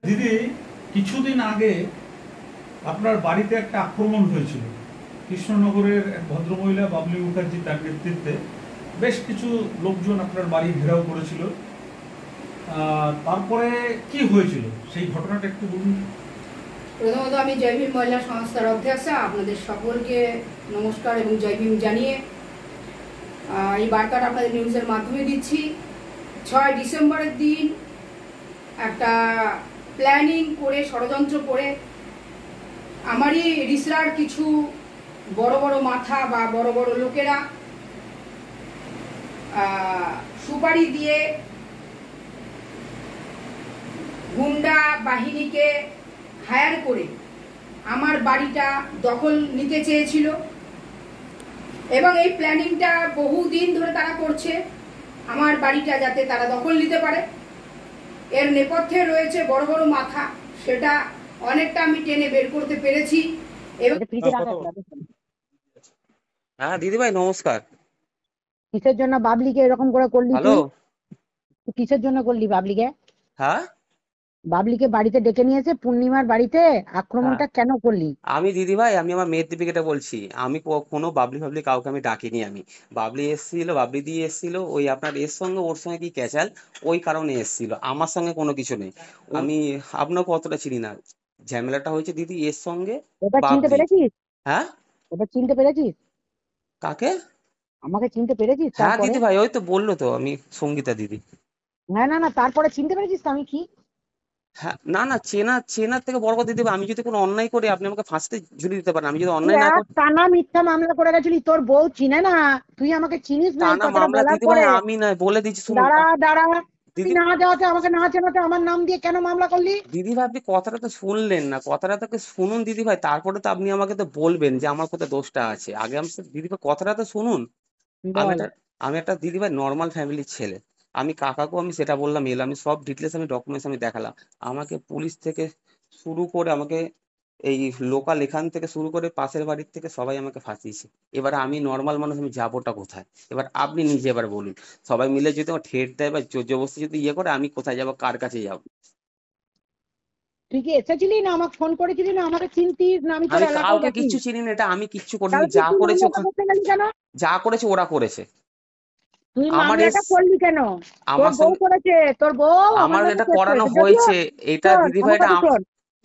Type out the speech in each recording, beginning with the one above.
দিদি, কিছুদিন আগে আপনার বাড়িতে একটা আক্রমণ হয়েছিল। কৃষ্ণনগরের এক ভদ্রমহিলা বাবলি মুখার্জি তার নেতৃত্বে বেশ কিছু লোকজন আপনার বাড়ি ঘেরাও করেছিল। তারপরে কি হয়েছিল সেই ঘটনাটা একটু বলুন। প্রথমত আমি জয় ভীম মহিলা সংস্থার অধ্যক্ষা, আপনাদের সকলকে নমস্কার এবং জয় ভীম জানিয়ে এই বার্তাটা আপনাদের নিউজের মাধ্যমে দিচ্ছি। 6 ডিসেম্বরের দিন একটা প্ল্যানিং করে, ষড়যন্ত্র করে আমারই রিসরার কিছু বড় বড় মাথা বা বড় বড় লোকেরা সুপারি দিয়ে গুন্ডা বাহিনীকে হায়ার করে আমার বাড়িটা দখল নিতে চেয়েছিল এবং এই প্ল্যানিংটা বহুদিন ধরে তারা করছে আমার বাড়িটা যাতে তারা দখল নিতে পারে। এর নেপথ্যে রয়েছে বড় বড় মাথা, সেটা অনেকটা আমি টেনে বের করতে পেরেছি। এবং হ্যাঁ দিদি ভাই নমস্কার। কিসের জন্য বাবলিকে এরকম করে করলি? হ্যালো, তুই কিসের জন্য করলি বাবলিকে? হ্যাঁ বাবলিকে বাড়িতে ডেকে নিয়েছে পূর্ণিমার বাড়িতে, আক্রমণটা কেন করলি? আমি দিদি ভাই, আমি আমার মেয়ের দীপিকাটা বলছি। আমি কোনো বাবলি ফাবলি কাউকে আমি ডাকিনি। আমি বাবলি এসেছিল, বাবলি দিয়ে এসেছিল, ওই আপনার এর সঙ্গে ওর সঙ্গে কি ক্যাচাল, ওই কারণে এসেছিল। আমার সঙ্গে কোনো কিছু নেই। আমি আপনাকে অতটা চিনি না। ঝামেলাটা হয়েছে দিদি এর সঙ্গে এবার চিনতে বাবলি। পেরেছিস? হ্যাঁ, এবার চিনতে পেরেছিস? কাকে? আমাকে চিনতে পেরেছিস? হ্যাঁ তারপরে দিদি ভাই, ওই তো বললো তো আমি সঙ্গীতা দিদি। হ্যাঁ, না না, তারপরে চিনতে পেরেছিস তো আমি কি? হ্যাঁ, না না, চেনার থেকে বড় কথা দিদি ভাই, আমি যদি কোনো অন্যায় করি আপনি আমাকে ফাঁসিতে ঝুলিয়ে দিতে পারেন। আমি যদি অন্যায় না করি। টানা মিথ্যা মামলা করে গেছিলি, তোর বউ চিনে না, তুই আমাকে চিনিস না, এই টানা কথাটা মামলা বলার দিদি ভাই পরে? আমি নয়, বলে দিচ্ছি শুনুন। দাঁড়া দাঁড়া, তুই দিদি না যাওয়াতে, আমাকে না চেনাতে আমার নাম দিয়ে কেন মামলা করলি? দিদি ভাই আপনি কথাটা তো শুনলেন না, কথাটা তো শুনুন দিদি ভাই, তারপরে তো আপনি আমাকে তো বলবেন যে আমার কোথায় দোষটা আছে। আগে আমি দিদি ভাই কথাটা তো শুনুন। আমি বল। একটা আমি একটা দিদি ভাই নর্মাল ফ্যামিলির ছেলে। আমি কাকাকেও আমি সেটা বললাম, এলাম, আমি সব ডিটেলস আমি ডকুমেন্টস আমি দেখালাম। আমাকে পুলিশ থেকে শুরু করে আমাকে এই লোকাল এখান থেকে শুরু করে পাশের বাড়ির থেকে সবাই আমাকে ফাঁসিয়েছে। এবার আমি নর্মাল মানুষ, আমি যাবোটা কোথায়? এবার আপনি নিজে এবার বলুন। সবাই মিলে যদি আমার ঠেট দেয় বা জোর জবরদস্তি যদি ইয়ে করে, আমি কোথায় যাবো, কার কাছে যাবো? তুই কি এসেছিলি না আমাকে ফোন করেছিলি, না আমাকে চিনতিস, না আমি তোর আমি এলাকায় কাউকে থাকি? কিচ্ছু চিনি না, এটা আমি কিচ্ছু করিনি। তাহলে তুই যা তুই করেছে মামলাটা করতে গেলি কেন? যা করেছে ওরা করেছে। তুই আমার মামলাটা করলি কেন? তোর আমার বউ সঙ্গে করেছে, তোর বউ আমার আমার নামে এটা কেস করানো করেছে যদিও। হয়েছে। এটা শোন দিদি ভাই, আমার এটা কথা শোন,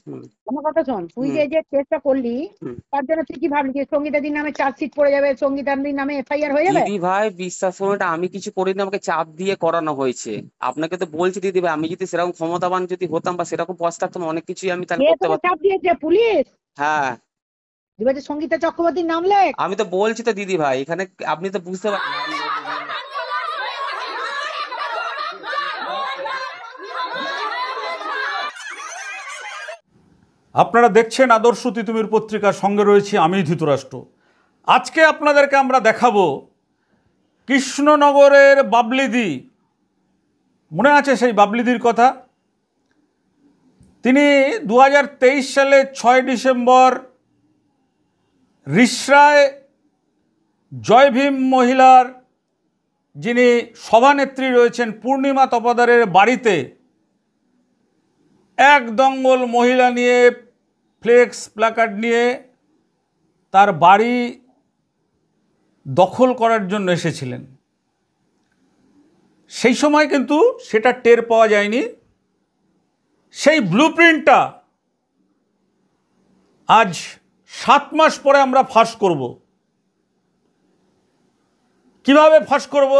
হুম আমার কথা শোন, তুই হুম যে কেসটা করলি হুম। তার জন্য তুই কি ভাবলি যে সঙ্গীতাদির নামে চার্জশিট পড়ে যাবে, সঙ্গীতাদির নামে এফআইআর হয়ে যাবে? দিদি ভাই বিশ্বাস করুন, এটা আমি কিছু করিনি, আমাকে চাপ দিয়ে করানো হয়েছে। আপনাকে তো বলছি দিদি ভাই, আমি যদি সেরকম ক্ষমতাবান যদি হতাম বা সেরকম পথ থাকতাম, অনেক কিছুই আমি তাহলে কে করতে তোকে পারতাম। চাপ দিয়েছে? পুলিশ? হ্যাঁ, এবার যে সঙ্গীতা চক্রবর্তীর নাম লেখ। আমি তো বলছি তো দিদি ভাই, এখানে আপনি তো বুঝতে পারছেন। আপনারা দেখছেন আদর্শ তিতুমির পত্রিকার সঙ্গে রয়েছে আমি ধৃতরাষ্ট্র। আজকে আপনাদেরকে আমরা দেখাবো কৃষ্ণনগরের বাবলিদি। মনে আছে সেই বাবলিদির কথা? তিনি 2023 সালে 6 ডিসেম্বর রিসরায় জয় ভীম মহিলার যিনি সভানেত্রী রয়েছেন পূর্ণিমা তপাদারের বাড়িতে এক দঙ্গল মহিলা নিয়ে ফ্লেক্স প্ল্যাকার্ড নিয়ে তার বাড়ি দখল করার জন্য এসেছিলেন। সেই সময় কিন্তু সেটা টের পাওয়া যায়নি। সেই ব্লুপ্রিন্টটা আজ 7 মাস পরে আমরা ফাঁস করব। কিভাবে ফাঁস করব?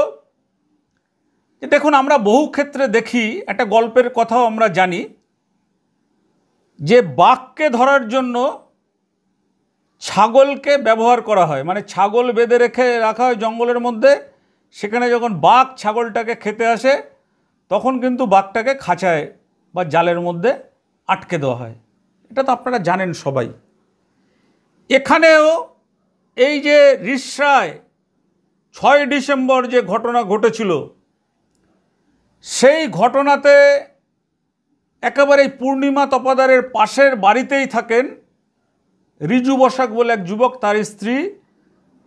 দেখুন, আমরা বহু ক্ষেত্রে দেখি, একটা গল্পের কথাও আমরা জানি যে বাঘকে ধরার জন্য ছাগলকে ব্যবহার করা হয়। মানে ছাগল বেঁধে রাখা হয় জঙ্গলের মধ্যে, সেখানে যখন বাঘ ছাগলটাকে খেতে আসে তখন কিন্তু বাঘটাকে খাঁচায় বা জালের মধ্যে আটকে দেওয়া হয়। এটা তো আপনারা জানেন সবাই। এখানেও এই যে রিসরায় 6 ডিসেম্বর যে ঘটনা ঘটেছিল, সেই ঘটনাতে একেবারে পূর্ণিমা তপাদারের পাশের বাড়িতেই থাকেন রিজু বসাক বলে এক যুবক, তার স্ত্রী,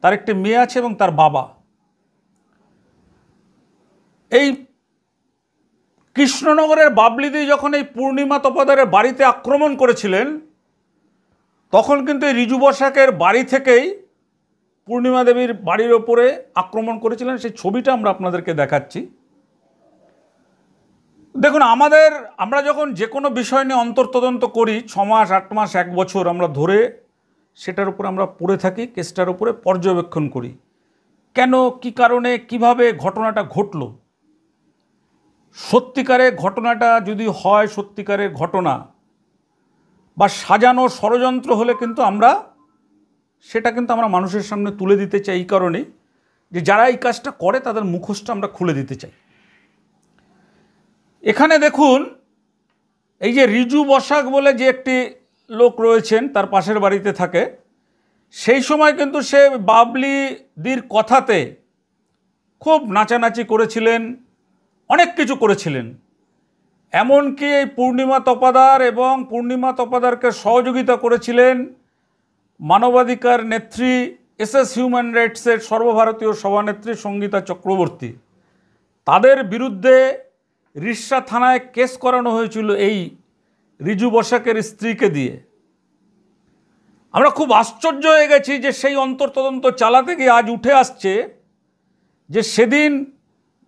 তার একটি মেয়ে আছে এবং তার বাবা। এই কৃষ্ণনগরের বাবলিদি যখন এই পূর্ণিমা তপাদারের বাড়িতে আক্রমণ করেছিলেন, তখন কিন্তু এই রিজু বসাকের বাড়ি থেকেই পূর্ণিমা দেবীর বাড়ির ওপরে আক্রমণ করেছিলেন। সেই ছবিটা আমরা আপনাদেরকে দেখাচ্ছি। দেখুন, আমরা যখন যে কোনো বিষয় নিয়ে অন্তর্তদন্ত করি 6 মাস 8 মাস 1 বছর আমরা ধরে সেটার উপরে আমরা পড়ে থাকি, কেসটার উপরে পর্যবেক্ষণ করি, কেন কি কারণে কিভাবে ঘটনাটা ঘটলো। সত্যিকারের ঘটনাটা যদি হয় সত্যিকারের ঘটনা বা সাজানো ষড়যন্ত্র হলে কিন্তু আমরা মানুষের সামনে তুলে দিতে চাই, এই কারণেই যে যারা এই কাজটা করে তাদের মুখোশটা আমরা খুলে দিতে চাই। এখানে দেখুন, এই যে রিজু বসাক বলে যে একটি লোক রয়েছেন, তার পাশের বাড়িতে থাকে, সেই সময় কিন্তু সে বাবলিদির কথাতে খুব নাচানাচি করেছিলেন, অনেক কিছু করেছিলেন। এমনকি এই পূর্ণিমা তপাদার এবং পূর্ণিমা তপাদারকে সহযোগিতা করেছিলেন মানবাধিকার নেত্রী, এসএস হিউম্যান রাইটসের সর্বভারতীয় সভানেত্রী সঙ্গীতা চক্রবর্তী। তাদের বিরুদ্ধে রিষ্যা থানায় কেস করানো হয়েছিল এই রিজু বসাকের স্ত্রীকে দিয়ে। আমরা খুব আশ্চর্য হয়ে গেছি যে সেই অন্তর্তদন্ত চালাতে গিয়ে আজ উঠে আসছে যে সেদিন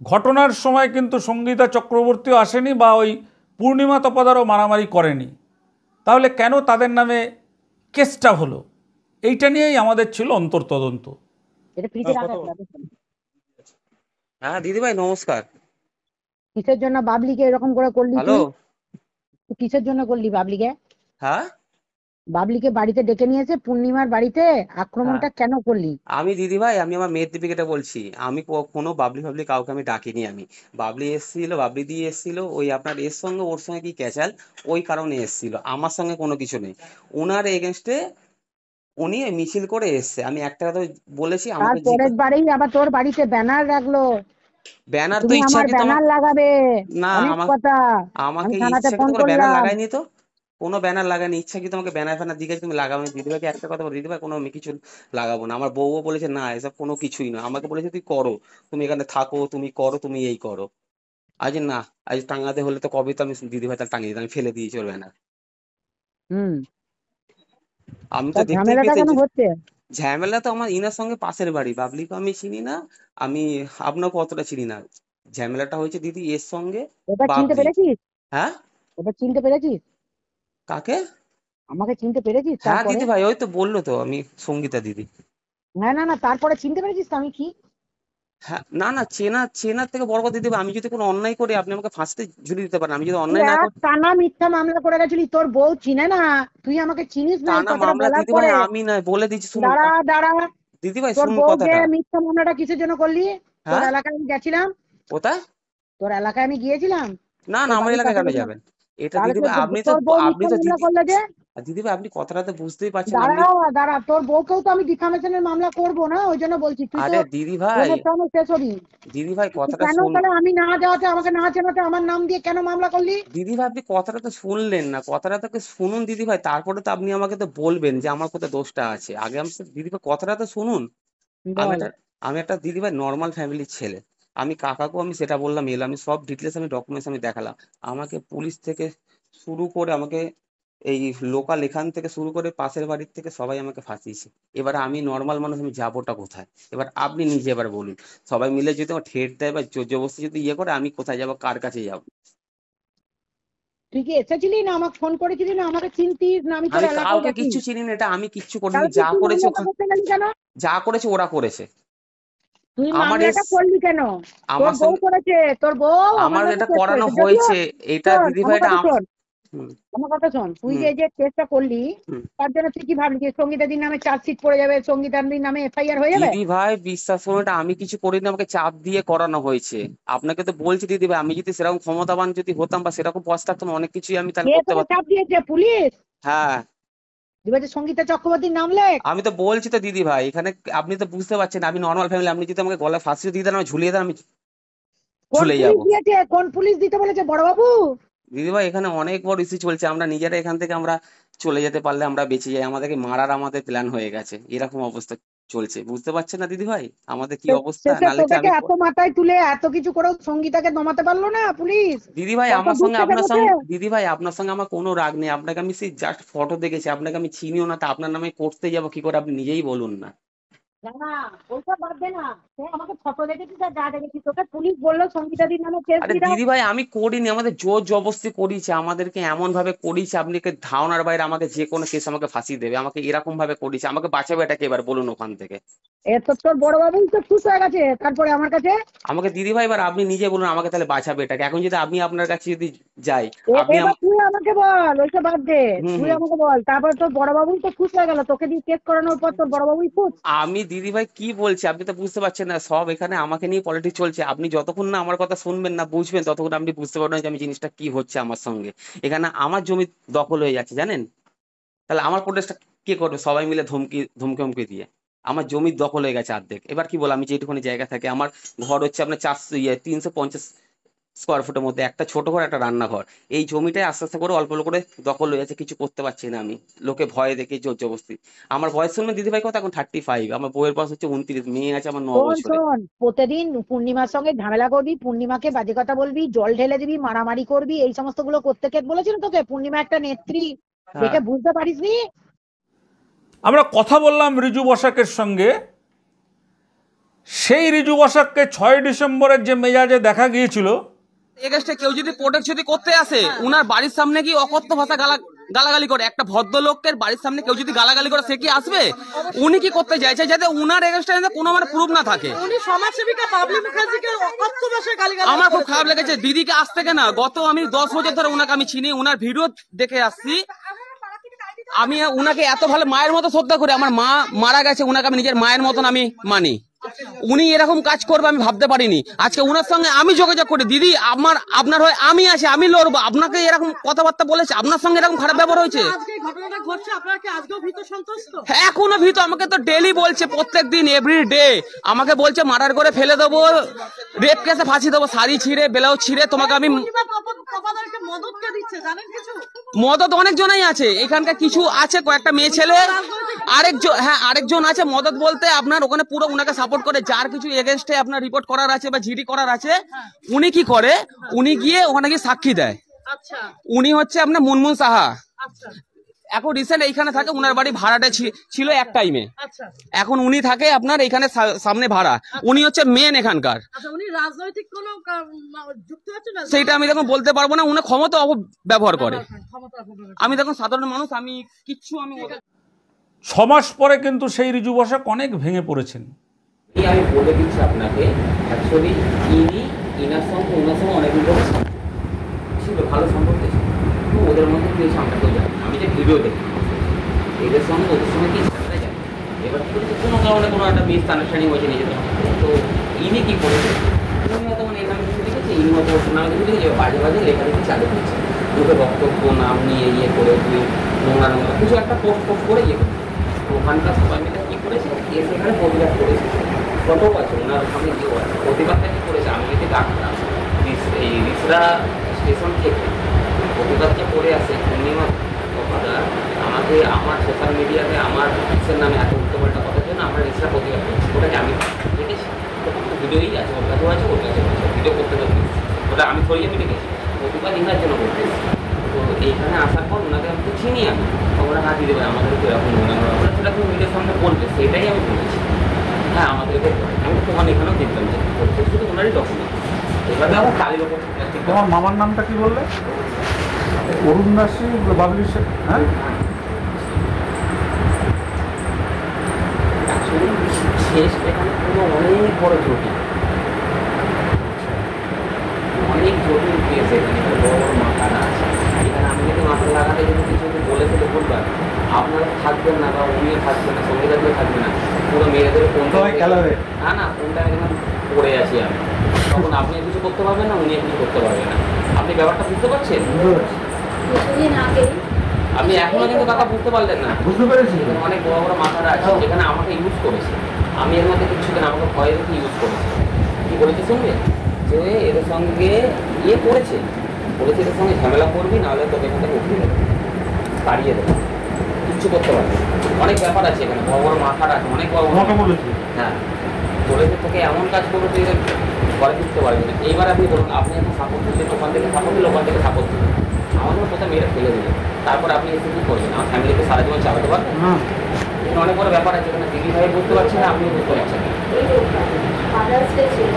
ঘটনার সময় কিন্তু সঙ্গীতা চক্রবর্তীও আসেনি বা ওই পূর্ণিমা তপাদারও মারামারি করেনি। তাহলে কেন তাদের নামে কেসটা হলো? এইটা নিয়েই আমাদের ছিল অন্তর্তদন্ত। হ্যাঁ দিদিভাই নমস্কার। কিসের জন্য বাবলিকে এরকম করে করলি? হ্যালো। তুই কিসের জন্য করলি বাবলিকে? হ্যাঁ, বাবলিকে বাড়িতে ডেকে নিয়েছে, পূর্ণিমার বাড়িতে আক্রমণটা কেন করলি? আমি দিদিভাই আমি আমার মেয়ের দীপিকাটা বলছি। আমি কোনো বাবলি কাউকে আমি ডাকিনি। আমি বাবলি এসেছিল, বাবলি দিয়ে এসেছিল, ওই আপনার এর সঙ্গে ওর সঙ্গে কি ক্যাচাল, ওই কারণে এসেছিল। আমার সঙ্গে কোনো কিছু নেই। ওনার এগেনস্টে উনি মিছিল করে এসছে। আমি একটা কথা বলেছি, আমাকে তারপরের বারেই আবার তোর বাড়িতে ব্যানার রাখলো, ব্যানার তো তুমি আমার ইচ্ছাকৃত ব্যানার লাগাবে, না, অনেক কথা। আমি আমাকে থানাতে ইচ্ছাকৃত ফোন করে ব্যানার করলাম। লাগায়নি তো, কোনো ব্যানার লাগায়নি। ইচ্ছাকৃত আমাকে ব্যানার ফ্যানার দিকে তুমি লাগাবো না। দিদিভাইকে একটা কথা বলো, দিদিভাই কোনো আমি কিছু লাগাবো না। আমার বউও বলেছে না এসব কোনো কিছুই না। আমাকে বলেছে তুই করো, তুমি এখানে থাকো, তুমি করো, তুমি এই করো। আজ না, আজ টাঙাতে হলে তো কবে তো আমি দিদিভাই তার টাঙিয়ে দিতাম, আমি ফেলে দিয়েছি ওর ব্যানার। হুম, আমি তো তার দেখতেই ঝামেলাটা পেয়েছি কেন হচ্ছে? ঝামেলা তো আমার ইনার সঙ্গে পাশের বাড়ি। বাবলিকে আমি চিনি না, আমি আপনাকে অতটা চিনি না। ঝামেলাটা হয়েছে দিদি এর সঙ্গে এবার চিনতে বাবলি। পেরেছিস? হ্যাঁ, এবার চিনতে পেরেছিস? কাকে? আমাকে চিনতে পেরেছিস হ্যাঁ তারপরে? দিদি ভাই, ওই তো বললো তো, আমি সঙ্গীতা দিদি। না না না, তারপরে চিনতে পেরেছিস তো আমি কি? হ্যাঁ, না না, চেনার থেকে বড় কথা দিদি ভাই, আমি যদি কোনো অন্যায় করি আপনি আমাকে ফাঁসিতে ঝুলিয়ে দিতে পারেন। আমি যদি তুই অন্যায় না এক করি। টানা মিথ্যা মামলা করে গেছিলি, তোর বউ চিনে না? তুই আমাকে চিনিস না এই টানা কথাটা মামলা বলার দিদি ভাই পরে? আমি নয়, বলে দিচ্ছি শুনুন। দাঁড়া দাঁড়া, দিদি ভাই তোর শুনুন বউকে কথাটা। মিথ্যা মামলাটা কিসের জন্য করলি? তোর হ্যাঁ, এলাকায় আমি গেছিলাম, কোথায়? তোর এলাকায় আমি গিয়েছিলাম, না না, তোর আমার বাড়ির এলাকায় পাশে কেন গেছিলাম। যাবেন? এটা তাহলে দিদি ভাই আপনি তো, তোর বউ আপনি মিথ্যা তো মামলা দিদি, করলে যে? দিদি ভাই আপনি কথাটা তো বুঝতেই পারছেন। আপনি দাঁড়া দাঁড়া, তোর বউকেও তো আমি ডিফামেশনের মামলা করবো না, ওই জন্য বলছি তুই তো আরে দিদি ভাই, ট্রেনের সঙ্গে শেষ হবি। দিদি ভাই তুই কথাটা কেন শুন। তাহলে আমি না যাওয়াতে, আমাকে না চেনাতে আমার নাম দিয়ে কেন মামলা করলি? দিদি ভাই আপনি কথাটা তো শুনলেন না, কথাটা তো শুনুন দিদি ভাই, তারপরে তো আপনি আমাকে তো বলবেন যে আমার কোথায় দোষটা আছে। আগে আমি দিদি ভাই কথাটা তো শুনুন। আমি বল। একটা আমি একটা দিদি ভাই নর্মাল ফ্যামিলির ছেলে। আমি কাকাকেও আমি সেটা বললাম, আমি সব ডিটেলস আমি ডকুমেন্টস আমি দেখালাম। আমাকে পুলিশ থেকে শুরু করে, আমাকে এই লোকাল এখান থেকে শুরু করে পাশের বাড়ির থেকে সবাই আমাকে ফাঁসিয়েছে। এবার আমি নর্মাল মানুষ, আমি যাবোটা কোথায়? এবার আপনি নিজে এবার বলুন। সবাই মিলে যদি আমার ঠেট দেয় বা জোর জবরদস্তি যদি ইয়ে করে, আমি কোথায় যাবো, কার কাছে যাবো? তুই কি এসেছিলি না আমাকে ফোন করেছিলি না আমাকে চিনতিস না আমি তোর আমি এলাকায় কাউকে গেছি? কিচ্ছু চিনি না, এটা আমি কিচ্ছু করিনি। তাহলে তুই যা তুই করেছে মামলাটা করতে গেলি কেন? যা করেছে ওরা করেছে। তুই আমার মামলাটা করলি কেন? তোর আমার বউ সঙ্গে করেছে, তোর বউ আমার আমার নামে এটা কেস করানো করেছে যদিও। হয়েছে। এটা শোন দিদি ভাই আমার এটা কথা শোন, হুম, আমার কথা শোন, তুই হুম, যে কেসটা করলি হুম। তার জন্য তুই কি ভাবলি যে সঙ্গীতাদির নামে চার্জশিট পড়ে যাবে, সঙ্গীতাদির নামে এফআইআর হয়ে যাবে? দিদি ভাই বিশ্বাস করুন, এটা আমি কিছু করিনি, আমাকে চাপ দিয়ে করানো হয়েছে। আপনাকে তো বলছি দিদি ভাই, আমি যদি সেরকম ক্ষমতাবান যদি হতাম বা সেরকম পথ থাকতাম, অনেক কিছুই আমি তাহলে কে করতে তোকে পারতাম। চাপ দিয়েছে? পুলিশ? হ্যাঁ, দিবে যে সঙ্গীতা চক্রবর্তীর নাম লেখ। আমি তো বলছি তো দিদি ভাই, এখানে আপনি তো বুঝতে পারছেন আমি নর্মাল ফ্যামিলি। আপনি যদি আমাকে গলায় ফাঁসিয়ে দিয়ে দেন, আমি ঝুলিয়ে দেন, আমি কোন ঝুলে পুলিশ যাবো। দিয়েছে? কোন পুলিশ দিতে বলেছে বড় বাবু? দিদি ভাই এখানে অনেক বড় ইস্যু চলছে। আমরা নিজেরা এখান থেকে আমরা চলে যেতে পারলে আমরা বেঁচে যাই, আমাদেরকে মারার আমাদের প্ল্যান হয়ে গেছে, এরকম অবস্থা। চলছে, বুঝতে পারছেন না দিদি ভাই আমাদের কি অবস্থা? শেষে নাহলে কি তোদেরকে আমি এত মাথায় তুলে এত কিছু করেও সঙ্গীতাকে নমাতে পারলো না পুলিশ? দিদি ভাই কত আমার দূর সঙ্গে থেকে আপনার বসে। সঙ্গে দিদি ভাই আপনার সঙ্গে আমার কোনো রাগ নেই, আপনাকে আমি সেই জাস্ট ফটো দেখেছি, আপনাকে আমি চিনিও না, তা আপনার নামে করতে যাবো কি করে আপনি নিজেই বলুন না। না না, ওইটা বাদ দে না, সে আমাকে ফটো দেখেছিস আর যা দেখেছিস, তোকে পুলিশ বললো সঙ্গীতাদির নামে কেস আরে দিয়ে দাও। দিদি ভাই আমি করিনি, আমাদের জোর জবরদস্তি করিয়েছে, আমাদেরকে এমন ভাবে করিয়েছে, আপনি কি ধারণার বাইরে, আমাকে যে কোনো কেস আমাকে ফাঁসিয়ে দেবে, আমাকে এরকম ভাবে করিয়েছে, আমাকে বাঁচাবে এটাকে এবার বলুন ওখান থেকে। এ তো তোর বড় বাবুই তো খুশ হয়ে গেছে তারপরে আমার কাছে। আমাকে দিদি ভাই এবার আপনি নিজে বলুন আমাকে তাহলে বাঁচাবে এটাকে, এখন যদি আমি আপনার কাছে যদি যাই আপনি এবার তুই আমাকে বল, ওইসব বাদ দে, হুম তুই হুম আমাকে বল, তারপর তোর বড় বাবুই তো খুশ হয়ে গেল, তোকে দিয়ে কেস করানোর পর তোর বড় বাবুই খুশ। আমি দিদি ভাই কি বলছি আপনি তো বুঝতে পারছেন না, সব এখানে আমাকে নিয়ে পলিটিক্স চলছে, আপনি যতক্ষণ না আমার কথা শুনবেন না বুঝবেন ততক্ষণ আপনি বুঝতে পারবেন যে আমি জিনিসটা কি হচ্ছে আমার সঙ্গে। এখানে আমার জমি দখল হয়ে যাচ্ছে জানেন, তাহলে আমার প্রোটেস্টটা কে করবে? সবাই মিলে ধমকি ধমকে ধমকে দিয়ে আমার জমি দখল হয়ে গেছে অর্ধেক। এবার কি বল, আমি যেটুকুনি জায়গা থাকে, আমার ঘর হচ্ছে আপনার 350 স্কোয়ার ফুটের মধ্যে, একটা ছোট ঘর একটা রান্নাঘর, এই জমিটাই আস্তে আস্তে করে অল্প অল্প করে দখল হয়ে যাচ্ছে, কিছু করতে পারছি না আমি, লোকে ভয়ে দেখে জোর জবরদস্তি। আমার বয়স শুনবেন দিদি ভাই কত, এখন 35, আমার বউয়ের বয়স হচ্ছে 29, মেয়ে আছে আমার 9 শোন বছরে। শোন, প্রতিদিন পূর্ণিমার সঙ্গে ঝামেলা করবি, পূর্ণিমাকে বাজে কথা বলবি, জল ঢেলে দিবি, মারামারি করবি, এই সমস্ত গুলো করতে কে বলেছিল তোকে? পূর্ণিমা একটা নেত্রী, হ্যাঁ দেখে বুঝতে পারিসনি? আমরা কথা বললাম রিজু বসাকের সঙ্গে, সেই রিজু বসাককে 6 ডিসেম্বরের যে মেজাজে দেখা গিয়েছিল, এগেস্টে কেউ যদি প্রোটেক্ট যদি করতে আসে, উনার বাড়ির সামনে কি অকথ্য ভাষা গালাগালি করে, একটা ভদ্রলোকের বাড়ির সামনে কেউ যদি গালাগালি করে সে কি আসবে? উনি কি করতে চাইছে যাতে উনার এগেস্টে কোনো মানে প্রুফ না থাকে। উনি সমাজসেবিকা বাবলি মুখার্জিকে অকথ্য ভাষায় গালিগালাজ আমার খুব করেছেন। খারাপ লেগেছে দিদিকে আজ থেকে না, গত আমি 10 বছর ধরে উনাকে আমি চিনি, উনার ভিডিও দেখে আসছি, আমি উনাকে এত ভালো মায়ের মতো শ্রদ্ধা করি, আমার মা মারা গেছে, উনাকে আমি নিজের মায়ের মতন আমি মানি, উনি এরকম কাজ করবে আমি ভাবতে পারিনি। আজকে উনার সঙ্গে আমি যোগাযোগ করি, দিদি আপনার হয়ে আমি আছি, আমি লড়বো, আপনাকে এরকম কথাবার্তা বলেছে, আপনার সঙ্গে এরকম খারাপ ব্যবহার হয়েছে, আজকে এই ঘটনাটা ঘটছে, আপনারা কি আজকেও ভীত সন্ত্রস্ত? এখনো ভীত। আমাকে তো ডেলি বলছে, প্রত্যেকদিন এভরি ডে আমাকে বলছে মার্ডার করে ফেলে দেবো, রেপ কেসে ফাঁসি দেবো, শাড়ি ছিঁড়ে ব্লাউজ ছিঁড়ে তোমাকে আমি। পূর্ণিমা পাপাদেরকে মদত কে দিচ্ছে জানেন কিছু? মদত অনেক জনাই আছে এখানকার, কিছু আছে কয়েকটা মেয়ে ছেলে, আরেকজন আছে মদত বলতে আপনার ওখানে পুরো উনাকে সাপোর্ট করে, যার কিছু এগেনস্টে আপনার রিপোর্ট করার আছে বা জিডি করার আছে, উনি কি করে, উনি গিয়ে ওখানে গিয়ে সাক্ষী দেয়। আচ্ছা উনি হচ্ছে আপনার মুনমুন সাহা, আচ্ছা এখন রিসেন্ট এইখানে থাকে, উনার বাড়ি ভাড়াটা ছিল এক টাইমে, আচ্ছা এখন উনি থাকে আপনার এখানে সামনে ভাড়া, উনি হচ্ছে মেন এখানকার। আচ্ছা, উনি রাজনৈতিক কোনো যুক্ত আছে না? সেইটা আমি দেখুন বলতে পারবো না, উনি ক্ষমতা অপব্যবহার করে, ক্ষমতা অপব্যবহার। আমি দেখুন সাধারণ মানুষ, আমি কিচ্ছু আমি 6 মাস পরে কিন্তু সেই রিজু বসাক অনেক ভেঙে পড়েছেন। আমি বলে দিচ্ছি আপনাকে, অ্যাকচুয়ালি ওনার সঙ্গে অনেকদিন ধরে ছিল, ভালো সম্পর্ক ছিল, তো ওদের মধ্যে কি হয়েছে আমরা কেউ জানি না। আমি যে ভিডিও দেখি এদের সঙ্গে ওদের সঙ্গে কি ঝামেলা জানি, এবার কি করেছে কোনো কারণে কোনো একটা মিসআন্ডারস্ট্যান্ডিং হয়েছে নিজেদের মধ্যে, তো ইনি কি করেছে, উনি হয়তো মানে এখানে কিছু লিখেছে, ইনি হয়তো ওর নামে কিছু লিখেছে, বাজে বাজে লেখালেখি চালু করছে, ওদের বক্তব্য নাম নিয়ে করে তুই নোংরা কিছু একটা পোস্ট করে করছে। তো ওখানকার সবাই মিলে কি করেছে, এসে এখানে প্রতিবাদ করেছে, কত আছে ওনার সামনে কেউ আছে, প্রতিবাদটা কি করেছে, আমি যদি ডাক্তার এই রিসরা স্টেশন থেকে প্রতিবাদটা করে আসে পূর্ণিমা কথাটা, আমাকে আমার সোশ্যাল মিডিয়াতে আমার রিক্সের নামে এত উল্টোপাল্টা কথার জন্য আমরা রিক্সরা প্রতিবাদ করছি, ওটাকে আমি দেখেছি, ভিডিওই আছে, ওর কাছেও আছে, ওর কাছেও আছে, ভিডিও করতে পারছি, ওটা আমি থরিয়ে আমি দেখেছি, প্রতিবাদ ইংরার জন্য করতে এসেছি। তো এইখানে আসার পর ওনাকে আমি তো চিনি, আমি ওরা না দিতে পারে আমাদের তো এরকম ওরা সেটা তুমি মিডিয়ার সামনে বলবে, সেটাই আমি বলেছি। হ্যাঁ আমাদেরকে আমি তোমার এখানেও দেখলাম যে শুধু ওনারই ডকুমেন্ট, এবার আমার কালির ওপর তোমার মামার নামটা কি বললে? অরুণ দাসী বাবলি শেখ, হ্যাঁ? শেষ এখানে পুরো অনেক বড় জটিল, অনেক জটিল কেস, এখানে বড় বড় মাথাটা আছে, এখানে আমি যদি মাথা লাগাতে যদি কিছু বলে ফেলে বলবার আপনারা থাকবেন না বা উনিও থাকবেন না, সঙ্গে থাকলে থাকবে না, পুরো মেয়েদের কোনটা না না কোনটা এখানে পড়ে আছি আমি, তখন আপনি কিছু করতে পারবেন না, উনি কিছু করতে পারবেন না, আপনি ব্যাপারটা বুঝতে পারছেন? আপনি এখনো কিন্তু কথা বুঝতে পারলেন না, বুঝতে পেরেছি, অনেক বড় বড় মাথাটা আছে যেখানে আমাকে ইউজ করেছে, আমি এর মধ্যে কিছু কেন আমাকে ভয় রেখে ইউজ করেছে, কি করেছে শুনবে, যে এদের সঙ্গে করেছে এদের সঙ্গে ঝামেলা করবি, নাহলে তোকে এখান থেকে উঠিয়ে দেবে, তাড়িয়ে দেবে, ঠিক কিছু করতে পারবে না। অনেক ব্যাপার আছে এখানে, বড় বড় মাথার আছে, অনেক বড় বড়। হ্যাঁ, বলেছে তোকে এমন কাজ করবো তুই ঘরে ফিরতে পারবি না। এইবার আপনি বলুন, আপনি এখন সাপোর্ট দিলেন, ওখান থেকে সাপোর্ট দিলে, ওখান থেকে সাপোর্ট দিলেন, আমাদের কোথাও মেয়েরা ফেলে দিলেন, তারপর আপনি এসে কী করবেন? আমার ফ্যামিলিকে সারা জীবন চালাতে পারবেন না। এখানে অনেক বড় ব্যাপার আছে, এখানে দিদি ভাই বুঝতে পারছেন না, আপনিও বুঝতে পারছেন না। এই লোকটা ফাদার্স ডে ছিল,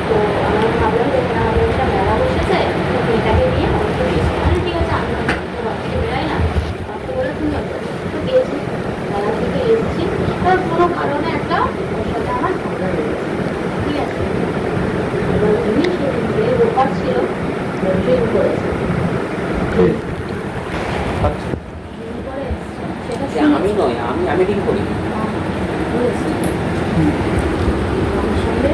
তো আমি ভাবলাম যে এখানে আমাদের একটা মেলা বসেছে, তো মেয়েটাকে নিয়ে অনেকটা গেছি। মানে ঠিক আছে, আমি বাচ্চাকে বেড়াই না, বাচ্চা বলে তুমি তো গেছি, মেলা থেকে এসেছি, তার কোনো কারণে একটা ওর সাথে আমার ঝগড়া হয়ে গেছে, ঠিক আছে। এবার উনি যে ব্রোকার ছিল ড্রিম করেছে, ড্রিম করে এসছে, সেটা যে আমি নয়, আমি ডিল করি। বলেছি আমার সঙ্গে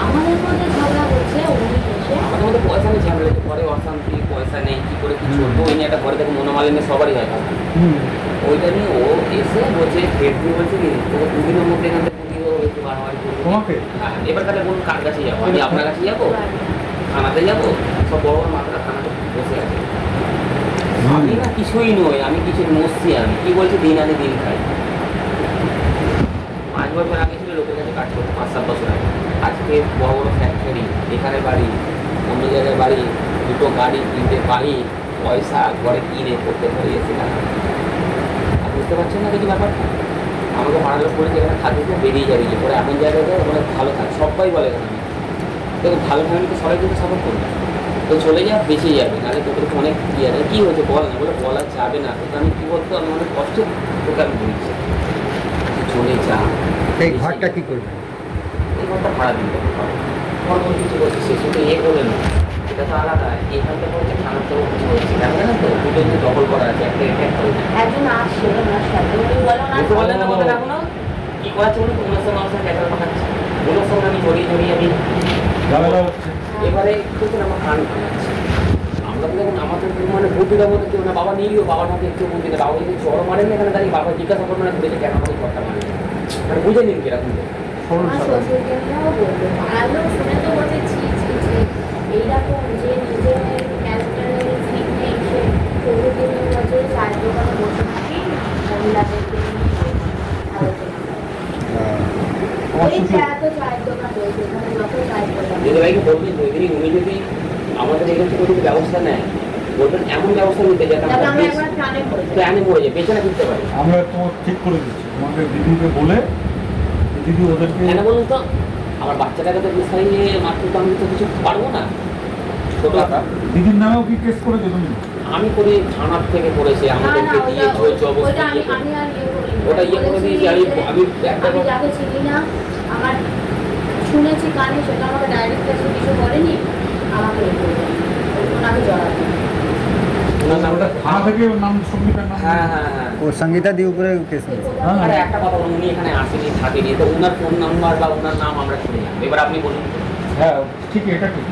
আমাদের মধ্যে ঝগড়া হচ্ছে, উনি এসে আমাদের মধ্যে পয়সা নেই, ঝামেলা পরে অশান্তি, পয়সা নেই, কী করে কি চলবো, ওই নিয়ে একটা ঘরে থেকে মনোমালিন্য সবারই হয়। ওইটা নিয়ে ও এসে বলছে, ফের দিয়ে বলছে কি তোকে দুদিনের মধ্যে এখান থেকে পুঁজি দেবো, একটু মারামারি করবো তোমাকে। হ্যাঁ, এবার তাহলে বলুন কার কাছে যাবো? আমি আপনার কাছে যাবো, থানাতে যাবো? সব বড় বড় মাথাটা থানাতে বসে আছে। আমি না কিছুই নই, আমি কিছু মরছি। আমি কি বলছি, দিন আনে দিন খাই। 5 বছর আগে ছিল লোকের কাছে কাজ করতো, 5-7 বছর আগে। আজকে বড় বড় ফ্যাক্টরি, এখানে বাড়ি, অন্য জায়গায় বাড়ি, দুটো গাড়ি, 3টে বাড়ি, পয়সা ঘরে কিনে করতে পারি এসে না। আর বুঝতে পারছেন না দেখি ব্যাপারটা? আমাকে ভাড়া লোক করে যেখানে থাকিস না, বেরিয়ে যাবি, যে পরে এমন জায়গায় যায় ওখানে ভালো থাকে, সবাই বলে এখানে। দেখুন, ভালো ফ্যামিলিকে সবাই কিন্তু সাপোর্ট করবে, তো চলে যা, বেঁচে যাবে, নাহলে তোদের অনেক কী আছে, কী হয়েছে বল না, বলে বলা যাবে না। তোকে আমি কী বলতো, আমি অনেক কষ্টে তোকে আমি বলছি চলে যা। এই ঘরটা কি করবে? এই ঘরটা ভাড়া দিতে হবে, ঘর কিছু বলছি সে শুধু বলে না, এটা তো আলাদা। এখানটা বলছে থানার তো কিছু বলছি, জানবে না তো, দুটো কিন্তু দখল করা আছে, একটা এটা একটা ওইটা। একজন আসছে ওনার সাথে, উনি বলো না বুঝতে পারলেন না কথাটা এখনো? কী করাচ্ছে বলুন, ওনার সঙ্গে আমার সঙ্গে ক্যাটার পাঠাচ্ছে, ওনার সঙ্গে আমি জড়িয়ে আমি এবারে কিন্তু আমার কান ভাঙাচ্ছে। আমরা তো দেখুন আমাদের মানে বুদ্ধিটা বলতে কেউ না, বাবা নিয়েও বাবার হাতে একটু বুদ্ধি না, বাবা যদি চড় মারেন না এখানে দাঁড়িয়ে, বাবা জিজ্ঞাসা করবে না ঘুরেছে কেন আমাকে চড়টা মারেন, মানে বুঝে নিন কিরকম। আমার শ্বশুরকেও বলতো, পাড়ার লোক শুনে তো বলছে ছি ছি ছি, এইরকম যে নিজের ক্যারেক্টারের ঠিক নেই, সে 14 বছর চায়ের দোকানে বসে থাকি, মহিলাদেরকে নিয়ে আলোচনা করে। এই তো চায়ের দোকান রয়েছে, ওখানে যত চায়ের দোকান। যদি ভাইকে বলবেন যদি উনি যদি আমাদের এখান থেকে যদি ব্যবস্থা নেয়, বলবেন এমন ব্যবস্থা নিতে যাতে আমরা প্ল্যানে পড়ে যাই, পেছনে ফিরতে পারি। আমরা তোমার ঠিক করে দিচ্ছি, তোমাদের দিদিকে বলে দিদি ওদেরকে কেন বলুন তো, আমার বাচ্চাটাকে তো বিষয় নিয়ে মাত্র তো আমি তো কিছু পারবো না। ছোট দিদির নামেও কি কেস করেছো তুমি? আমি করে থানার থেকে করেছি, আমাদেরকে দিয়ে ওটা ইয়ে করে দিয়েছি। আমি যাকে চিনি না, আমার শুনেছি কানে, সেটা আমাকে ডাইরেক্ট কাছে কিছু বলেনি, আমাকে ওনাকে জড়াবে। থানা থেকে ওর নাম সঙ্গীতার নাম। হ্যাঁ হ্যাঁ হ্যাঁ, ও সঙ্গীতা দিয়ে উপরে কেস আরে একটা কথা বলুন, উনি এখানে আসেনি থাকেনি, তো ওনার ফোন নাম্বার বা ওনার নাম আমরা শুনে যাবো। এবার আপনি বলুন, হ্যাঁ ঠিক, এটা ঠিক,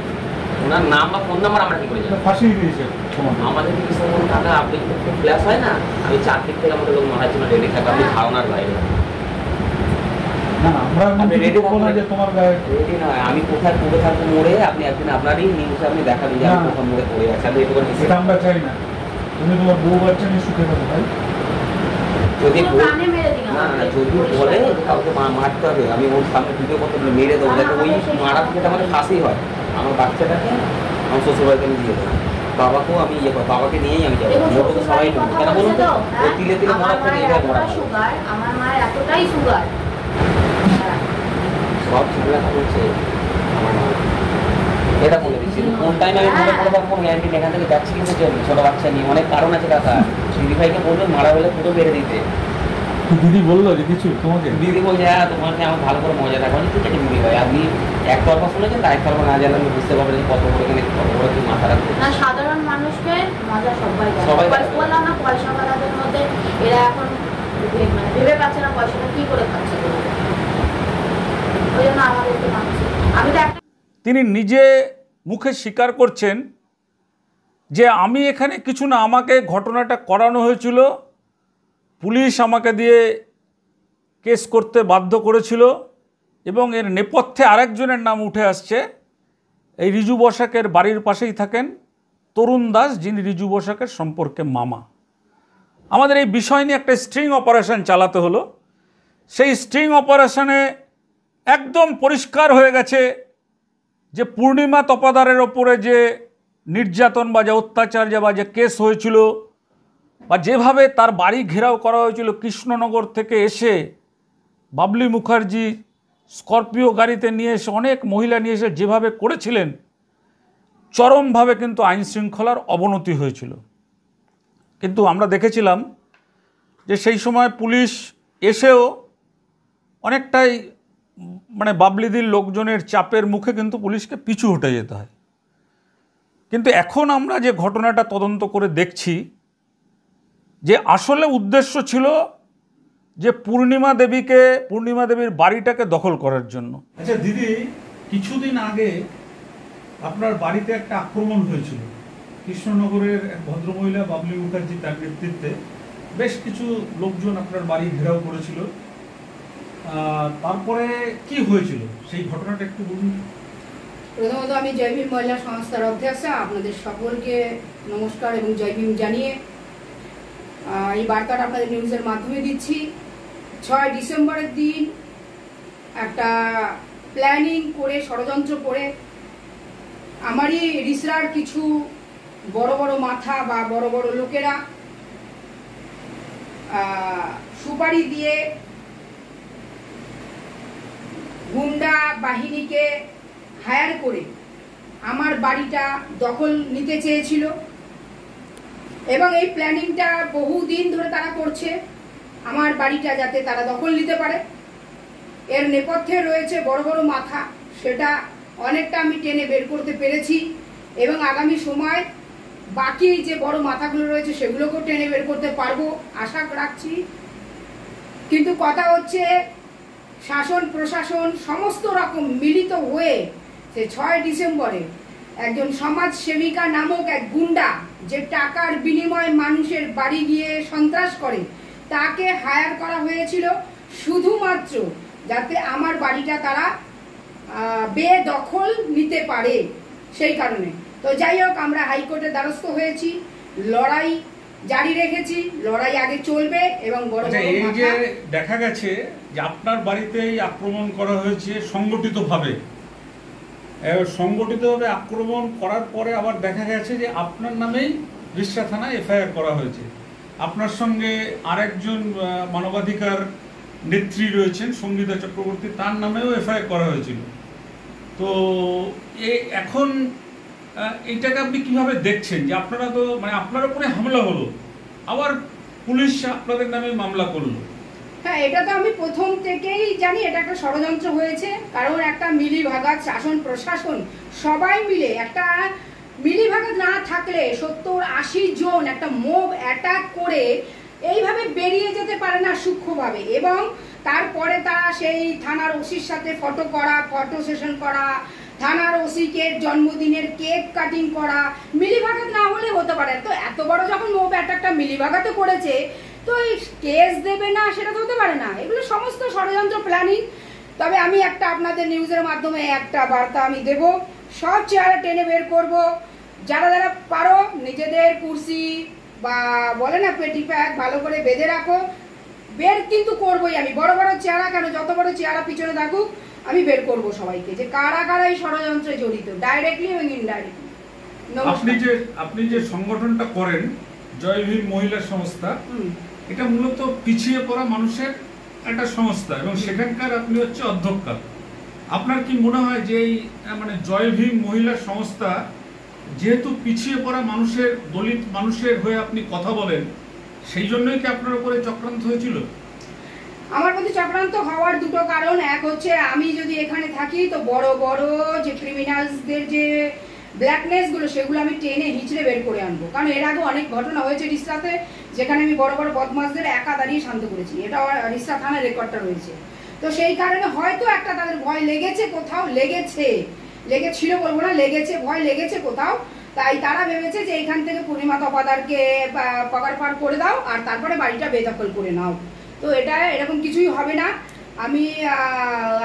ওনার নাম বা ফোন নাম্বার আমরা কি করে যাবো? ফাঁসিয়ে দিয়েছে তোমার। আমাদের কি সময় টাকা আপনি ক্লাস হয় না, আমি 4 দিক থেকে আমাদের লোক মারার জন্য রেডি থাকবে, আপনি ধারণার বাইরে। না আমরা রেডি করবো না যে তোমার গায়ে রেডি নয়, আমি কোথায় পড়ে থাকবো মোড়ে, আপনি একদিন আপনারই নিউজে আপনি দেখাবেন যে আমি কোথাও মোড়ে পড়ে আছি, আমি এটুকু এটা আমরা চাই না। তুমি তোমার বউ বাচ্চা নিয়ে সুখে থাকো ভাই। যদি কানে মেরে দিন না না যদি বলে কাউকে মারতে হবে, আমি ওর সামনে ভিডিও করতে মেরে দেবো, যাতে ওই মারা থেকে আমাদের ফাঁসি হয়। আমার বাচ্চাটাকে আমার শ্বশুরবাড়িতে আমি দিয়ে দেবো, বাবাকেও আমি ইয়ে করবো, বাবাকে নিয়েই আমি যাবো। মোটো তো সবাই করবো, কেন বলুন তো, ওই তিলে তিলে মরার থেকে এবার মরা সুগার, আমার মায়ের এতটাই সুগার, সব ঝামেলা করছে আমার মা। এটা বলে দিচ্ছি, কোন টাইমে আমি মনে করে থাকবো গ্যারান্টি, এখান থেকে যাচ্ছি কিন্তু জন্য ছোটো বাচ্চা নিয়ে, অনেক কারণ আছে কাকা। দিদি ভাইকে বলবেন মারা হলে পুরো বেড়ে দিতে। দিদি বললো যে কিছু তোমাকে? দিদি বলছে হ্যাঁ তোমাকে আমার ভালো করে মজা দেখা, ঠিক আছে দিদি ভাই, আপনি একতরফা শুনেছেন, তা একতরফা না জানলে আমি বুঝতে পারবেন যে কত বড় এখানে কত বড় তুই মাথা রাখবে না। সাধারণ মানুষকে মজা সবাই বললাম না, পয়সাওয়ালাদের মধ্যে এরা এখন মানে ভেবে পাচ্ছে না পয়সাটা কি করে খাচ্ছে, ওই জন্য আমাদেরকে মানছে। আমি তো তিনি নিজে মুখে স্বীকার করছেন যে আমি এখানে কিছু না, আমাকে ঘটনাটা করানো হয়েছিল, পুলিশ আমাকে দিয়ে কেস করতে বাধ্য করেছিল, এবং এর নেপথ্যে আরেকজনের নাম উঠে আসছে। এই রিজু বসাকের বাড়ির পাশেই থাকেন তরুণ দাস, যিনি রিজু বসাকের সম্পর্কে মামা। আমাদের এই বিষয় নিয়ে একটা স্ট্রিং অপারেশন চালাতে হলো। সেই স্ট্রিং অপারেশনে একদম পরিষ্কার হয়ে গেছে যে পূর্ণিমা তপাদারের ওপরে যে নির্যাতন বা যে অত্যাচার বা যে কেস হয়েছিল বা যেভাবে তার বাড়ি ঘেরাও করা হয়েছিল, কৃষ্ণনগর থেকে এসে বাবলি মুখার্জি স্করপিও গাড়িতে নিয়ে এসে অনেক মহিলা নিয়ে এসে যেভাবে করেছিলেন, চরমভাবে কিন্তু আইন শৃঙ্খলার অবনতি হয়েছিল। কিন্তু আমরা দেখেছিলাম যে সেই সময় পুলিশ এসেও অনেকটাই মানে বাবলিদির লোকজনের চাপের মুখে কিন্তু পুলিশকে পিছু হটে যেতে হয়। কিন্তু এখন আমরা যে ঘটনাটা তদন্ত করে দেখছি যে আসলে উদ্দেশ্য ছিল যে পূর্ণিমা দেবীর বাড়িটাকে দখল করার জন্য। আচ্ছা দিদি, কিছুদিন আগে আপনার বাড়িতে একটা আক্রমণ হয়েছিল, কৃষ্ণনগরের এক ভদ্রমহিলা বাবলি মুখার্জি তার নেতৃত্বে বেশ কিছু লোকজন আপনার বাড়ি ঘেরাও করেছিল। তারপরে কি হয়েছিল সেই ঘটনাটা একটু বলুন। প্রথমত আমি জয় ভীম মহিলা সংস্থার অধ্যক্ষা, আপনাদের সকলকে নমস্কার এবং জয় ভীম জানিয়ে এই বার্তাটা আপনাদের নিউজের মাধ্যমে দিচ্ছি। 6 ডিসেম্বরের দিন একটা প্ল্যানিং করে, ষড়যন্ত্র করে আমারই রিসরার কিছু বড় বড় মাথা বা বড় বড় লোকেরা সুপারি দিয়ে গুন্ডা বাহিনীকে হায়ার করে আমার বাড়িটা দখল নিতে চেয়েছিল এবং এই প্ল্যানিংটা বহুদিন ধরে তারা করছে আমার বাড়িটা যাতে তারা দখল নিতে পারে। এর নেপথ্যে রয়েছে বড় বড় মাথা, সেটা অনেকটা আমি টেনে বের করতে পেরেছি এবং আগামী সময় বাকি যে বড় মাথাগুলো রয়েছে সেগুলোকেও টেনে বের করতে পারবো আশা রাখছি। কিন্তু কথা হচ্ছে শাসন প্রশাসন সমস্ত রকম মিলিত হয়ে সে 6 ডিসেম্বরে একজন সমাজ সেবিকা নামক এক গুন্ডা যে টাকার বিনিময়ে মানুষের বাড়ি গিয়ে সন্ত্রাস করে, তাকে হায়ার করা হয়েছিল শুধুমাত্র যাতে আমার বাড়িটা তারা বেদখল নিতে পারে সেই কারণে। তো যাই হোক, আমরা হাইকোর্টের দ্বারস্থ হয়েছি, লড়াই জারি রেখেছি, লড়াই আগে চলবে এবং বড় এই যে দেখা গেছে যে আপনার বাড়িতেই আক্রমণ করা হয়েছে সংগঠিতভাবে আক্রমণ করার পরে আবার দেখা গেছে যে আপনার নামেই রিষড়া থানায় এফআইআর করা হয়েছে। আপনার সঙ্গে আরেকজন মানবাধিকার নেত্রী রয়েছেন সঙ্গীতা চক্রবর্তী, তার নামেও এফআইআর করা হয়েছিল। তো এখন এইটাকে আপনি কিভাবে দেখছেন যে আপনারা তো মানে আপনার উপরে হামলা হলো, আবার পুলিশ আপনাদের নামে মামলা করলো? হ্যাঁ, এটা তো আমি প্রথম থেকেই জানি এটা একটা ষড়যন্ত্র হয়েছে। কারণ একটা মিলিভাগাত শাসন প্রশাসন সবাই মিলে, একটা মিলিভাগাত না থাকলে 70-80 জন একটা মোব অ্যাটাক করে এইভাবে বেরিয়ে যেতে পারে না সূক্ষ্মভাবে। এবং তারপরে তারা সেই থানার ওসির সাথে ফটো সেশন করা, থানার ওসিকে জন্মদিনের কেক কাটিং করা, মিলিভাগাত না হলে হতে পারে। তো এত বড় যখন মোব অ্যাটাকটা মিলিভাগাতে করেছে, তো এই কেস দেবে না সেটা তো হতে পারে না। এগুলো সমস্ত ষড়যন্ত্র প্ল্যানিং। তবে আমি একটা আপনাদের নিউজের মাধ্যমে একটা বার্তা আমি দেব, সব চেহারা টেনে বের করব। যারা যারা পারো নিজেদের কুর্সি বা বলে না পেটি প্যাক ভালো করে বেঁধে রাখো, বের কিন্তু করবোই আমি। বড় বড় চেহারা কেন, যত বড় চেহারা পিছনে থাকুক আমি বের করব সবাইকে, যে কারা কারা এই ষড়যন্ত্রে জড়িত, ডাইরেক্টলি এবং ইনডাইরেক্টলি। আপনি যে সংগঠনটা করেন জয় ভীম মহিলা সংস্থা, এটা মূলত পিছিয়ে পড়া মানুষের একটা সংস্থা এবং সেখানকার আপনি হচ্ছে অধ্যক্ষা। আপনার কি মনে হয় যে এই মানে জয় ভীম মহিলা সংস্থা যেহেতু পিছিয়ে পড়া মানুষের, দলিত মানুষের হয়ে আপনি কথা বলেন, সেই জন্যই কি আপনার উপরে চক্রান্ত হয়েছিল? আমার মধ্যে চক্রান্ত হওয়ার দুটো কারণ। এক হচ্ছে আমি যদি এখানে থাকি তো বড় বড় যে ক্রিমিনালসদের যে ব্ল্যাকনেস গুলো সেগুলো আমি টেনে হিচড়ে বের করে আনবো। কারণ এর আগে অনেক ঘটনা হয়েছে রিষড়াতে, যেখানে আমি বড় বড় বদমাশদের একা দাঁড়িয়ে শান্ত করেছি। এটা রিষড়া থানার রেকর্ডটা রয়েছে। তো সেই কারণে হয়তো একটা তাদের ভয় লেগেছে, কোথাও লেগেছিল বলবো না, ভয় লেগেছে কোথাও। তাই তারা ভেবেছে যে এখান থেকে পূর্ণিমা তপাদারকে পগার পার করে দাও আর তারপরে বাড়িটা বেদখল করে নাও। তো এটা এরকম কিছুই হবে না। আমি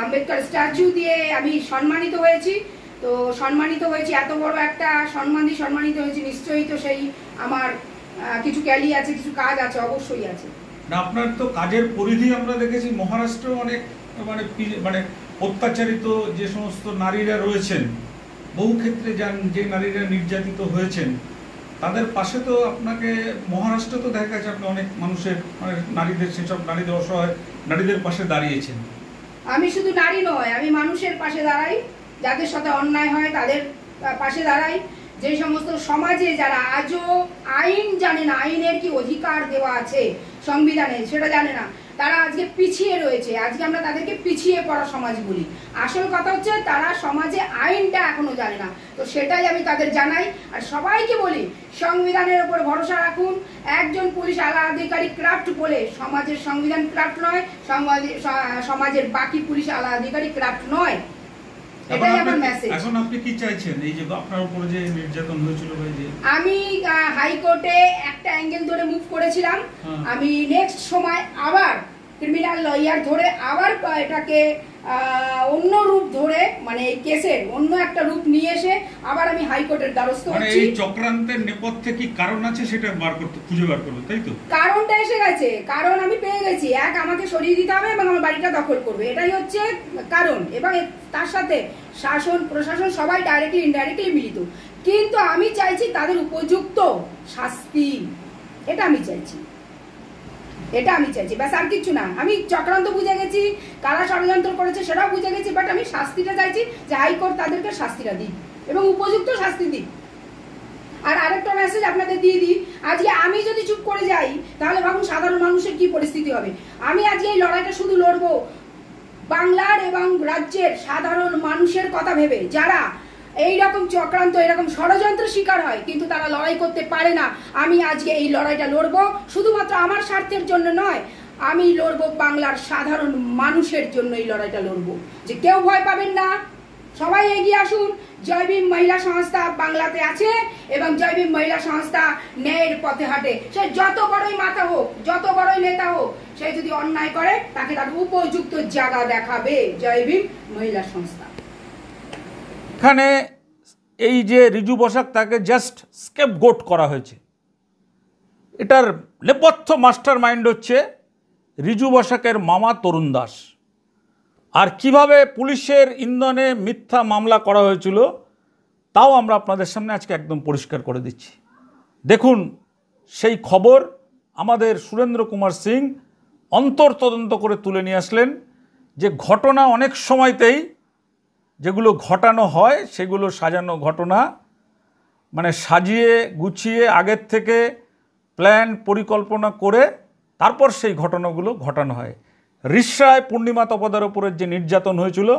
আম্বেদকর স্ট্যাচু দিয়ে আমি সম্মানিত হয়েছি। তো সম্মানিত হয়েছি, এত বড় একটা সম্মানিত হয়েছি, নিশ্চয়ই তো সেই আমার কিছু ক্যালি আছে, কিছু কাজ আছে, অবশ্যই আছে। না, আপনার তো কাজের পরিধি আমরা দেখেছি মহারাষ্ট্র অনেক মানে মানে অত্যাচারিত যে সমস্ত নারীরা রয়েছেন, বহু ক্ষেত্রে যে নারীরা নির্যাতিত হয়েছেন তাদের পাশে তো আপনাকে মহারাষ্ট্র তো দেখা গেছে আপনি অনেক মানুষের মানে নারীদের, সেসব নারীদের, অসহায় নারীদের পাশে দাঁড়িয়েছেন। আমি শুধু নারী নয়, আমি মানুষের পাশে দাঁড়াই, যাদের সাথে অন্যায় হয় তাদের পাশে দাঁড়াই। যে সমস্ত সমাজে যারা আজও আইন জানে না, আইনের কি অধিকার দেওয়া আছে সংবিধানে সেটা জানে না, তারা আজকে পিছিয়ে রয়েছে। আজকে আমরা তাদেরকে পিছিয়ে পড়া সমাজ বলি। আসল কথা হচ্ছে তারা সমাজে আইনটা এখনো জানে না। তো সেটাই আমি তাদের জানাই আর সবাইকে বলি, সংবিধানের উপর ভরসা রাখুন। একজন পুলিশ আলা আধিকারিক ক্রাফট বলে সমাজের সংবিধান ক্রাফট নয়, সমাজের বাকি পুলিশ আলা আধিকারিক ক্রাফট নয়। এটাই আমার মেসেজ। এখন আপনি কি চাইছেন এই যে আপনার উপর যে নির্যাতন হয়েছিল? আমি হাইকোর্টে একটা অ্যাঙ্গেল ধরে মুভ করেছিলাম, আমি নেক্সট সময় আবার ক্রিমিনাল লয়ার ধরে আবার এটাকে অন্য রূপ ধরে, মানে এই কেসের অন্য একটা রূপ নিয়ে এসে আবার আমি হাইকোর্টের দ্বারস্থ হচ্ছি। এই চক্রান্তের নেপথ্যে কি কারণ আছে সেটা খুঁজে বার করবে, তাই তো? কারণটা এসে গেছে, কারণ আমি পেয়ে গেছি। এক, আমাকে সরিয়ে দিতে হবে এবং আমার বাড়িটা দখল করবে, এটাই হচ্ছে কারণ। এবং তার সাথে শাসন প্রশাসন সবাই ডাইরেক্টলি ইনডাইরেক্টলি মিলিত। কিন্তু আমি চাইছি তাদের উপযুক্ত শাস্তি, এটা আমি চাইছি, এটা আমি চাইছি, ব্যাস আর কিছু না। আমি চক্রান্ত বুঝে গেছি, কারা ষড়যন্ত্র করেছে সেটাও বুঝে গেছি, বাট আমি শাস্তিটা চাইছি যে হাইকোর্ট তাদেরকে শাস্তিটা দিক এবং উপযুক্ত শাস্তি দিক। আর আরেকটা মেসেজ আপনাদের দিয়ে দিই, আজকে আমি যদি চুপ করে যাই তাহলে ভাবুন সাধারণ মানুষের কি পরিস্থিতি হবে। আমি আজকে এই লড়াইটা শুধু লড়বো বাংলার এবং রাজ্যের সাধারণ মানুষের কথা ভেবে, যারা এইরকম চক্রান্ত, এরকম ষড়যন্ত্র শিকার হয় কিন্তু তারা লড়াই করতে পারে না। আমি আজকে এই লড়াইটা লড়বো শুধুমাত্র আমার স্বার্থের জন্য নয়, আমি লড়বো বাংলার সাধারণ মানুষের জন্য। এই লড়াইটা লড়বো, যে কেউ ভয় পাবেন না, সবাই এগিয়ে আসুন। জয় ভীম মহিলা সংস্থা বাংলাতে আছে এবং জয় ভীম মহিলা সংস্থা ন্যায়ের পথে হাঁটে। সে যত বড়ই মাথা হোক, যত বড়ই নেতা হোক, সে যদি অন্যায় করে তাকে তার উপযুক্ত জায়গা দেখাবে জয় ভীম মহিলা সংস্থা। এখানে এই যে রিজু বসাক, তাকে জাস্ট স্কেপগোট করা হয়েছে। এটার নেপথ্য মাস্টার মাইন্ড হচ্ছে রিজু বসাকের মামা তরুণ দাস। আর কিভাবে পুলিশের ইন্ধনে মিথ্যা মামলা করা হয়েছিল তাও আমরা আপনাদের সামনে আজকে একদম পরিষ্কার করে দিচ্ছি। দেখুন সেই খবর আমাদের সুরেন্দ্র কুমার সিং অন্তর্তদন্ত করে তুলে নিয়ে আসলেন, যে ঘটনা অনেক সময়তেই যেগুলো ঘটানো হয় সেগুলো সাজানো ঘটনা, মানে সাজিয়ে গুছিয়ে আগের থেকে প্ল্যান পরিকল্পনা করে তারপর সেই ঘটনাগুলো ঘটানো হয়। রিষড়ায় পূর্ণিমা তপদার উপরের যে নির্যাতন হয়েছিল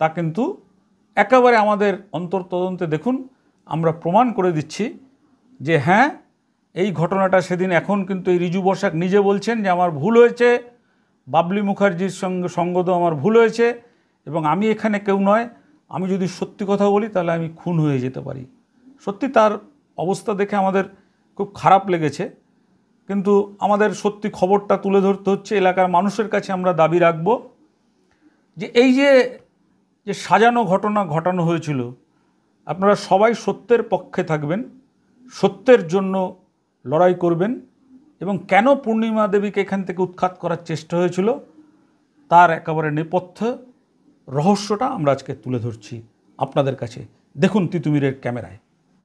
তা কিন্তু একেবারে আমাদের অন্তর্তদন্তে দেখুন আমরা প্রমাণ করে দিচ্ছি যে হ্যাঁ, এই ঘটনাটা সেদিন, এখন কিন্তু এই রিজু বসাক নিজে বলছেন যে আমার ভুল হয়েছে, বাবলি মুখার্জির সঙ্গে সঙ্গত আমার ভুল হয়েছে এবং আমি এখানে কেউ নয়, আমি যদি সত্যি কথা বলি তাহলে আমি খুন হয়ে যেতে পারি। সত্যি তার অবস্থা দেখে আমাদের খুব খারাপ লেগেছে, কিন্তু আমাদের সত্যি খবরটা তুলে ধরতে হচ্ছে। এলাকার মানুষের কাছে আমরা দাবি রাখব যে এই যে সাজানো ঘটনা ঘটানো হয়েছিল, আপনারা সবাই সত্যের পক্ষে থাকবেন, সত্যের জন্য লড়াই করবেন এবং কেন পূর্ণিমা দেবীকে এখান থেকে উৎখাত করার চেষ্টা হয়েছিল তার একেবারে নেপথ্য রহস্যটা আমরা আজকে তুলে ধরছি আপনাদের কাছে। দেখুন তিতুমিরের ক্যামেরায়।